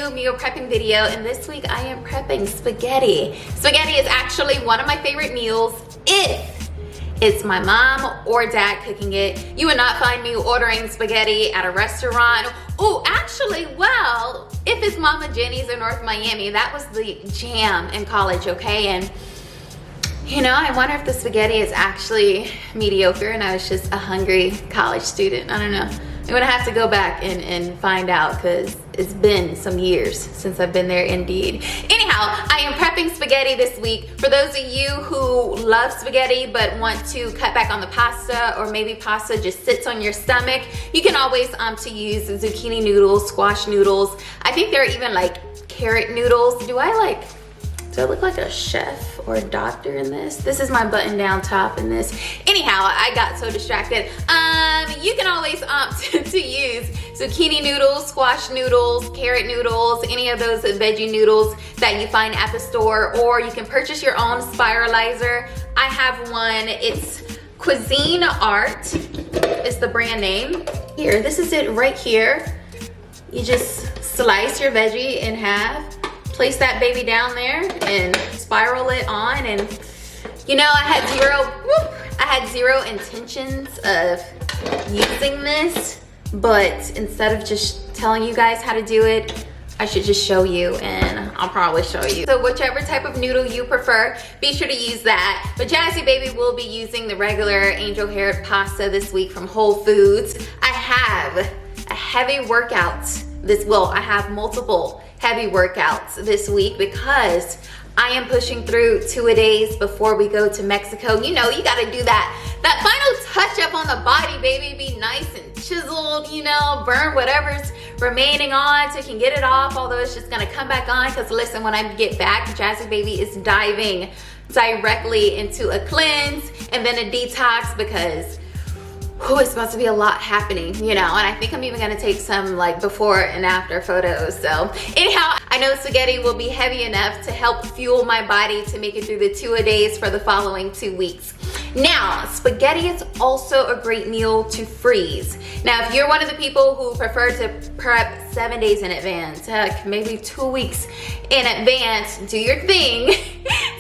new meal prepping video, and this week I am prepping spaghetti. Spaghetti is actually one of my favorite meals if it's my mom or dad cooking it. You would not find me ordering spaghetti at a restaurant. Oh, actually, well, if it's Mama Jenny's in North Miami, that was the jam in college, okay? And you know, I wonder if the spaghetti is actually mediocre and I was just a hungry college student. I don't know. I'm gonna have to go back and find out because it's been some years since I've been there indeed. Anyhow, I am prepping spaghetti this week. For those of you who love spaghetti but want to cut back on the pasta, or maybe pasta just sits on your stomach, you can always opt to use zucchini noodles, squash noodles. I think there are even like carrot noodles. Do I look like a chef or a doctor in this? This is my button down top in this. Anyhow, I got so distracted. You can always opt to use zucchini noodles, squash noodles, carrot noodles, any of those veggie noodles that you find at the store, or you can purchase your own Spiralizer. I have one, it's Cuisinart is the brand name. Here, this is it right here. You just slice your veggie in half, place that baby down there and spiral it on. And you know, I had zero intentions of using this, but instead of just telling you guys how to do it, I should just show you, and I'll probably show you. So whichever type of noodle you prefer, be sure to use that. But Jazzy Baby will be using the regular angel hair pasta this week from Whole Foods. I have a heavy workout I have multiple heavy workouts this week because I am pushing through 2-a-days before we go to Mexico. You know, you gotta do that final touch up on the body, baby. Be nice and chiseled, you know, burn whatever's remaining on so you can get it off, although it's just gonna come back on. Because listen, when I get back, Jazzy Baby is diving directly into a cleanse and then a detox because it's supposed to be a lot happening, you know, and I think I'm even gonna take some like before and after photos. So anyhow, I know spaghetti will be heavy enough to help fuel my body to make it through the 2-a-days for the following 2 weeks. Now, spaghetti is also a great meal to freeze. Now, if you're one of the people who prefer to prep 7 days in advance, heck, maybe 2 weeks in advance, do your thing.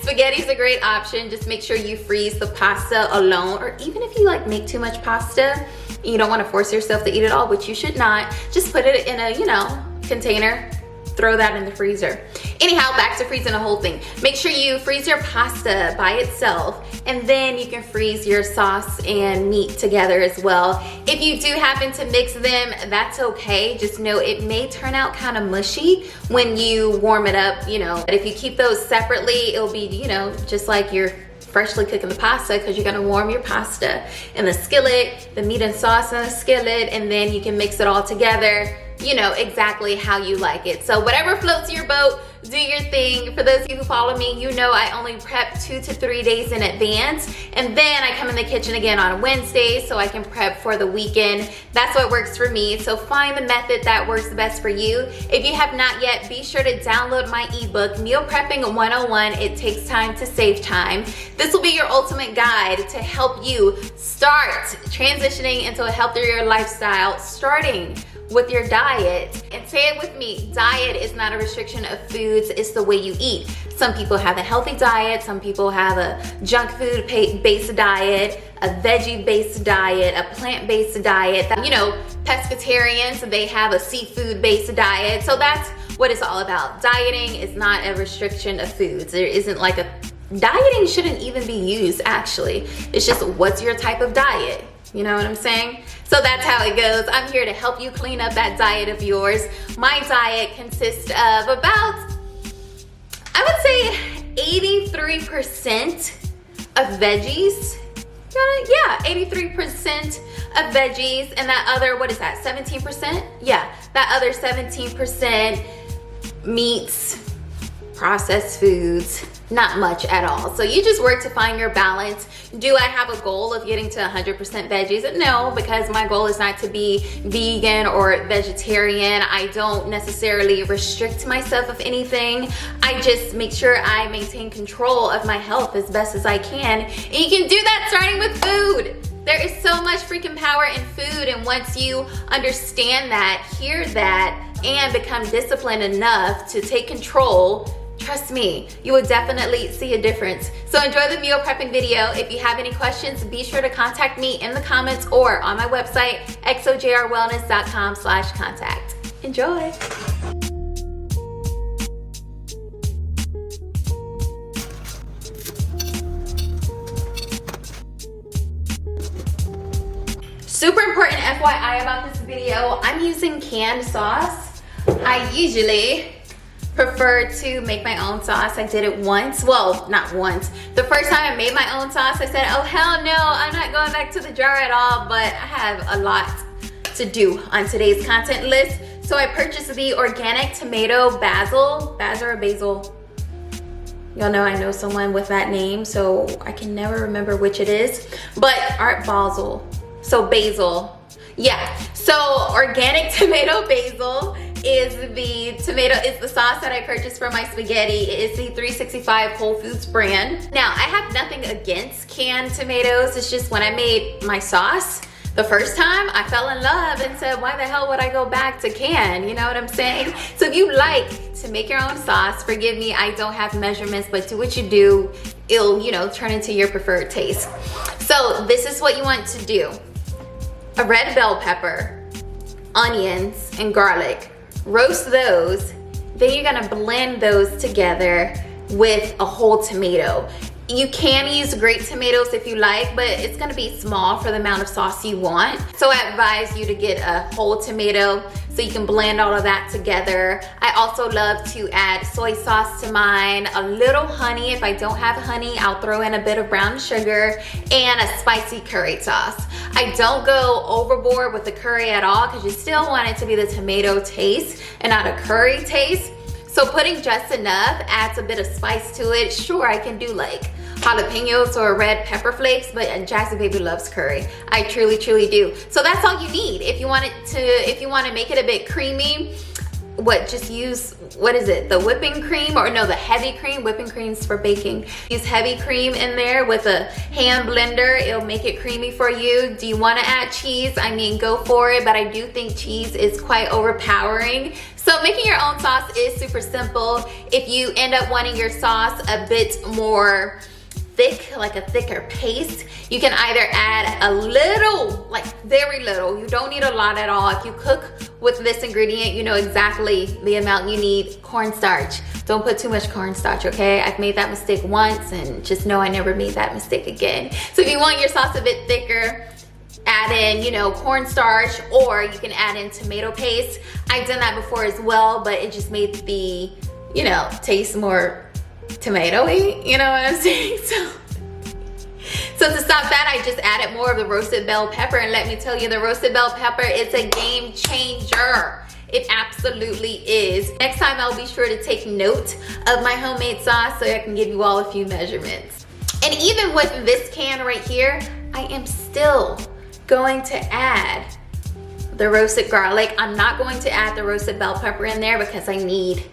Spaghetti is a great option. Just make sure you freeze the pasta alone, or even if you like make too much pasta, you don't want to force yourself to eat it all, which you should not. Just put it in a, you know, container, throw that in the freezer. Anyhow, back to freezing the whole thing. Make sure you freeze your pasta by itself, and then you can freeze your sauce and meat together as well. If you do happen to mix them, that's okay. Just know it may turn out kind of mushy when you warm it up, you know. But if you keep those separately, it'll be, you know, just like you're freshly cooking the pasta, because you're gonna warm your pasta in the skillet, the meat and sauce in the skillet, and then you can mix it all together, you know, exactly how you like it. So whatever floats your boat, do your thing. For those of you who follow me, you know I only prep 2 to 3 days in advance, and then I come in the kitchen again on a Wednesday so I can prep for the weekend. That's what works for me. So find the method that works the best for you. If you have not yet, be sure to download my ebook, Meal Prepping 101, It Takes Time to Save Time. This will be your ultimate guide to help you start transitioning into a healthier lifestyle, starting with your diet. And say it with me, diet is not a restriction of foods, it's the way you eat. Some people have a healthy diet, some people have a junk food based diet, a veggie based diet, a plant based diet. You know, pescatarians, they have a seafood based diet. So that's what it's all about. Dieting is not a restriction of foods. There isn't like a, dieting shouldn't even be used actually. It's just, what's your type of diet? You know what I'm saying? So that's how it goes. I'm here to help you clean up that diet of yours. My diet consists of about, I would say 83% of veggies. Yeah, 83% of veggies, and that other, what is that, 17%? Yeah, that other 17% meats, processed foods, not much at all. So you just work to find your balance. Do I have a goal of getting to 100% veggies? No, because my goal is not to be vegan or vegetarian. I don't necessarily restrict myself of anything. I just make sure I maintain control of my health as best as I can. And you can do that starting with food. There is so much freaking power in food, and once you understand that, hear that, and become disciplined enough to take control, trust me, you will definitely see a difference. So enjoy the meal prepping video. If you have any questions, be sure to contact me in the comments or on my website, xojrwellness.com/contact. Enjoy. Super important FYI about this video, I'm using canned sauce. I usually prefer to make my own sauce. I did it once, well, not once. The first time I made my own sauce, I said, oh hell no, I'm not going back to the jar at all, but I have a lot to do on today's content list. So I purchased the organic tomato basil or basil. Y'all know I know someone with that name, so I can never remember which it is, but Art Basel. So basil, yeah. So organic tomato basil is the sauce that I purchased for my spaghetti. It is the 365 Whole Foods brand. Now, I have nothing against canned tomatoes. It's just when I made my sauce the first time, I fell in love and said, why the hell would I go back to can? You know what I'm saying? So if you like to make your own sauce, forgive me, I don't have measurements, but do what you do. It'll, you know, turn into your preferred taste. So this is what you want to do. A red bell pepper, onions, and garlic. Roast those. Then you're gonna blend those together with a whole tomato. You can use grape tomatoes if you like, but it's gonna be small for the amount of sauce you want. So I advise you to get a whole tomato so you can blend all of that together. I also love to add soy sauce to mine, a little honey. If I don't have honey, I'll throw in a bit of brown sugar and a spicy curry sauce. I don't go overboard with the curry at all because you still want it to be the tomato taste and not a curry taste. So putting just enough adds a bit of spice to it. Sure, I can do like jalapenos or red pepper flakes, but Jackson baby loves curry. I truly, truly do. So that's all you need. If you want to make it a bit creamy, just use, what is it? The whipping cream, or no, the heavy cream. Whipping cream's for baking. Use heavy cream in there with a hand blender. It'll make it creamy for you. Do you want to add cheese? I mean, go for it, but I do think cheese is quite overpowering. So making your own sauce is super simple. If you end up wanting your sauce a bit more thick, like a thicker paste, you can either add a little, like very little. You don't need a lot at all. If you cook with this ingredient, you know exactly the amount you need. Cornstarch. Don't put too much cornstarch, okay? I've made that mistake once and just know I never made that mistake again. So if you want your sauce a bit thicker, add in, you know, cornstarch, or you can add in tomato paste. I've done that before as well, but it just made the, you know, taste more tomatoey, you know what I'm saying? So to stop that, I just added more of the roasted bell pepper, and let me tell you, the roasted bell pepper is a game changer. It absolutely is. Next time I'll be sure to take note of my homemade sauce so I can give you all a few measurements. And even with this can right here, I am still going to add the roasted garlic. I'm not going to add the roasted bell pepper in there because I need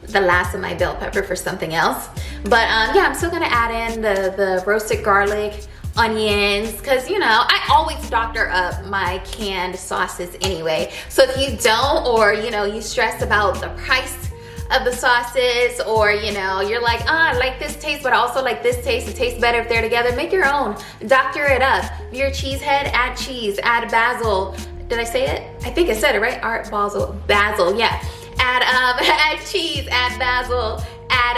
the last of my bell pepper for something else. But yeah, I'm still gonna add in the roasted garlic, onions, because you know, I always doctor up my canned sauces anyway. So if you don't, or you know, you stress about the price of the sauces, or you know, you're like, I like this taste, but I also like this taste. It tastes better if they're together. Make your own, doctor it up. If you're a cheesehead, add cheese, add basil. Did I say it? I think I said it right. Art Basel, basil, yeah. Add cheese, add basil, add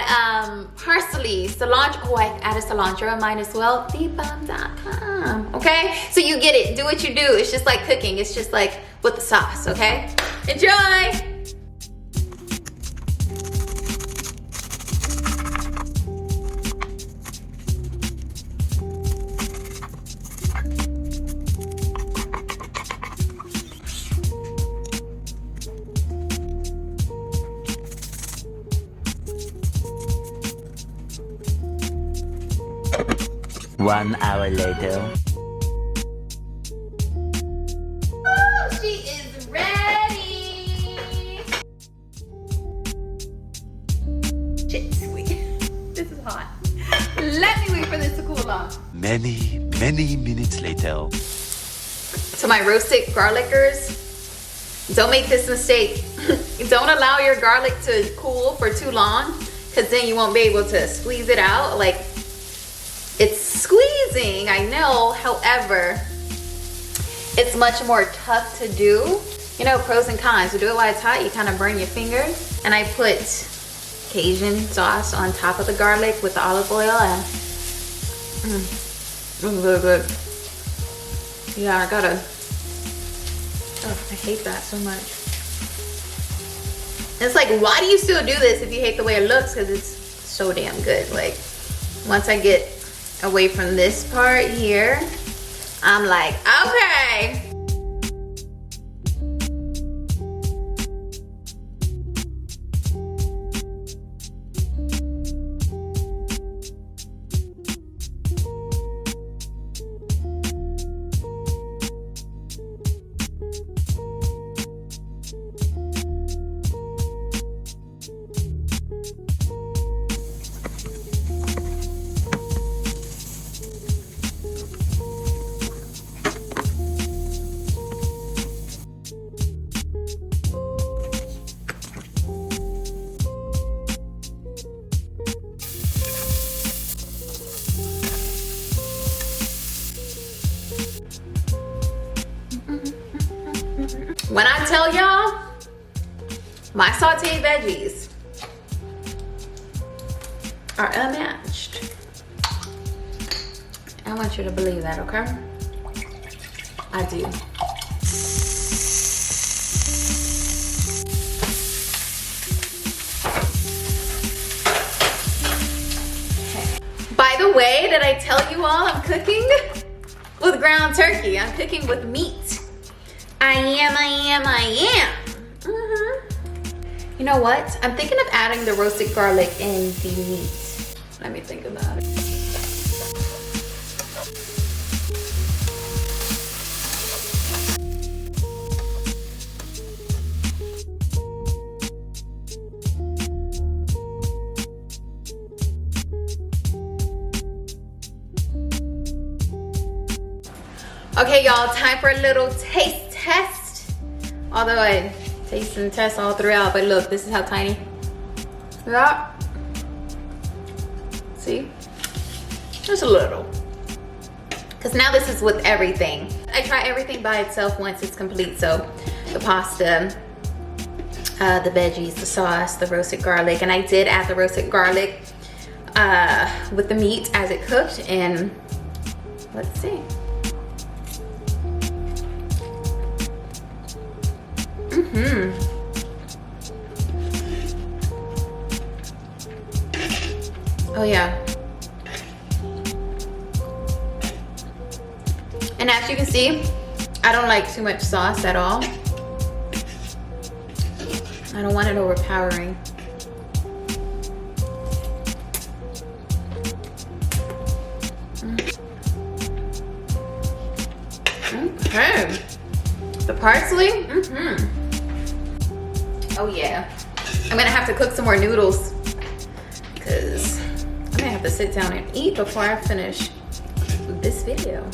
parsley, cilantro. Oh, I added cilantro in mine as well. Thebomb.com. Okay, so you get it. Do what you do. It's just like cooking. It's just like with the sauce. Okay, enjoy. One hour later. Oh, she is ready. Shit, sweet. This is hot. Let me wait for this to cool off. Many minutes later. So my roasted garlicers, Don't make this mistake. Don't allow your garlic to cool for too long, because then you won't be able to squeeze it out. Like, it's squeezing, I know. However, it's much more tough to do. You know, pros and cons. To do it while it's hot, you kind of burn your fingers. And I put Cajun sauce on top of the garlic with the olive oil, and it's really good. Yeah, I gotta, oh, I hate that so much. It's like, why do you still do this if you hate the way it looks? Because it's so damn good. Like, once I get away from this part here, I'm like, okay. When I tell y'all, my sauteed veggies are unmatched. I want you to believe that, okay? I do. By the way, did I tell you all I'm cooking with ground turkey? I'm cooking with meat. I am. You know what? I'm thinking of adding the roasted garlic in the meat. Let me think about it. Okay, y'all, time for a little taste test. Although I taste and test all throughout, but look, this is how tiny. Yeah. See? Just a little. Because now this is with everything. I try everything by itself once it's complete. So the pasta, the veggies, the sauce, the roasted garlic. And I did add the roasted garlic with the meat as it cooked. And let's see. Oh yeah. And as you can see, I don't like too much sauce at all. I don't want it overpowering. Okay. The parsley? Oh yeah. I'm gonna have to cook some more noodles because I'm gonna have to sit down and eat before I finish this video.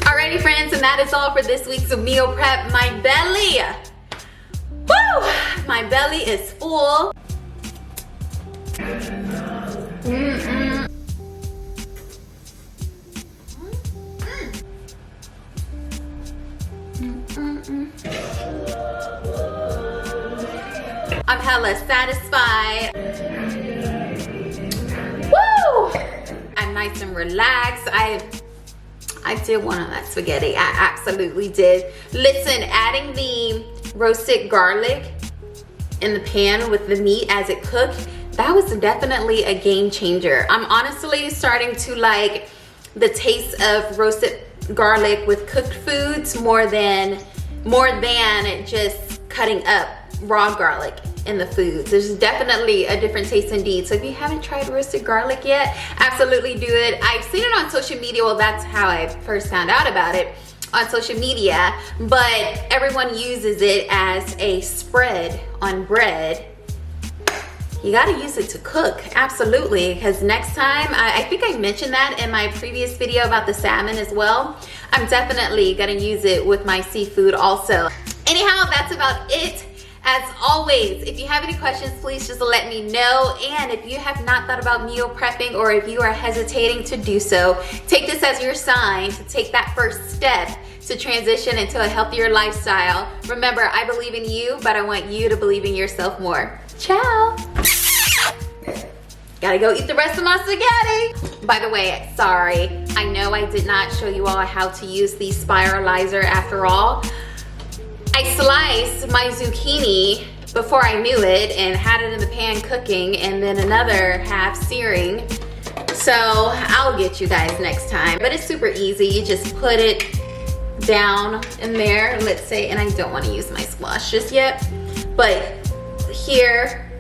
Alrighty friends, and that is all for this week's meal prep. My belly, woo! My belly is full. I'm hella satisfied. Woo! I'm nice and relaxed. I did one on that spaghetti. I absolutely did. Listen, adding the roasted garlic in the pan with the meat as it cooked, that was definitely a game changer. I'm honestly starting to like the taste of roasted garlic with cooked foods more than just cutting up raw garlic in the foods. There's definitely a different taste indeed. So if you haven't tried roasted garlic yet, absolutely do it. I've seen it on social media. Well, that's how I first found out about it, on social media, but everyone uses it as a spread on bread. You gotta use it to cook, absolutely, because next time, I think I mentioned that in my previous video about the salmon as well. I'm definitely gonna use it with my seafood also. Anyhow, that's about it. As always, if you have any questions, please just let me know. And if you have not thought about meal prepping, or if you are hesitating to do so, take this as your sign to take that first step to transition into a healthier lifestyle. Remember, I believe in you, but I want you to believe in yourself more. Ciao. Gotta go eat the rest of my spaghetti. By the way, sorry, I know I did not show you all how to use the Spiralizer after all. I sliced my zucchini before I knew it and had it in the pan cooking, and then another half searing. So I'll get you guys next time, but it's super easy. You just put it down in there, let's say, and I don't want to use my squash just yet, but here,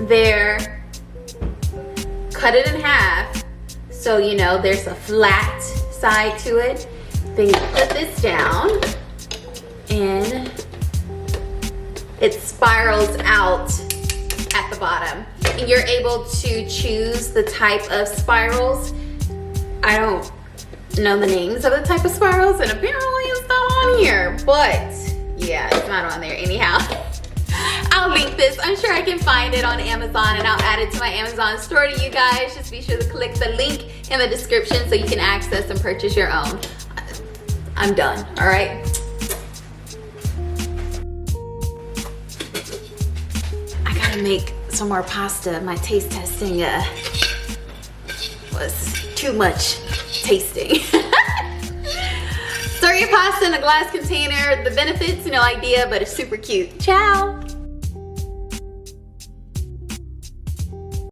there, cut it in half so you know there's a flat side to it. Then you put this down and it spirals out at the bottom, and you're able to choose the type of spirals. I don't know the names of the type of spirals, and apparently it's not on here, but yeah, it's not on there anyhow. I'll link this. I'm sure I can find it on Amazon, and I'll add it to my Amazon store to you guys. Just be sure to click the link in the description so you can access and purchase your own. I'm done, all right? I gotta make some more pasta. My taste testing was too much tasting. Stir your pasta in a glass container. The benefits, no idea, but it's super cute. Ciao.